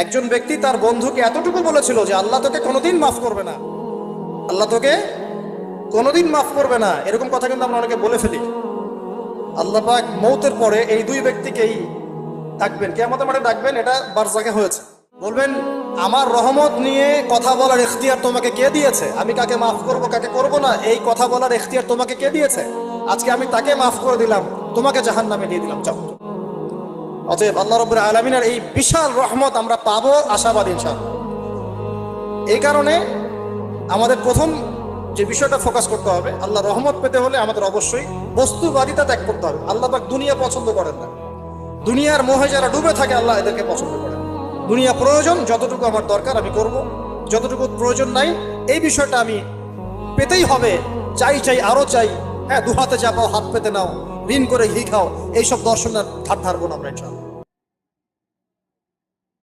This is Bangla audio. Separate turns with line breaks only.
একজন ব্যক্তি তার বন্ধুকে এতটুকু বলেছিল যে আল্লাহ তোকে কোনোদিন মাফ করবে না, আল্লাহ তোকে কোনোদিন মাফ করবে না। এরকম কথা কিন্তু আমরা অনেকে বলে ফেলি। আল্লাহ পাক মৌতের পরে এই দুই ব্যক্তিকেই ডাকবেন, কিয়ামতের মাঠে ডাকবেন। এটা বারজাকে হয়েছে। বলবেন, আমার রহমত নিয়ে কথা বলার ইখতিয়ার তোমাকে কে দিয়েছে? আমি কাকে মাফ করব কাকে করব না, এই কথা বলার ইখতিয়ার তোমাকে কে দিয়েছে? আজকে আমি তাকে মাফ করে দিলাম, তোমাকে জাহান্নামে দিয়ে দিলাম। যাও। অতএব আল্লাহ রাব্বুল আলামিনের এই বিশাল রহমত আমরা পাবো, আশাবাদী ইনশাআল্লাহ। এই কারণে আমাদের প্রথম যে বিষয়টা ফোকাস করতে হবে, আল্লাহ রহমত পেতে হলে আমাদের অবশ্যই বস্তুবাদিতা ত্যাগ করতে হবে। আল্লাহ পাক দুনিয়া পছন্দ করেন না। দুনিয়ার মোহে যারা ডুবে থাকে আল্লাহ এদেরকে পছন্দ করেন। দুনিয়া প্রয়োজন, যতটুকু আমার দরকার আমি করব, যতটুকু প্রয়োজন নাই এই বিষয়টা আমি পেতেই হবে, চাই চাই আরো চাই। হ্যাঁ, দুহাতে চাপাও হাত পেতে নাও, ঋণ করে ঘি খাও, এইসব দর্শনের ধার ধারবো না আমরা ইনশাআল্লাহ।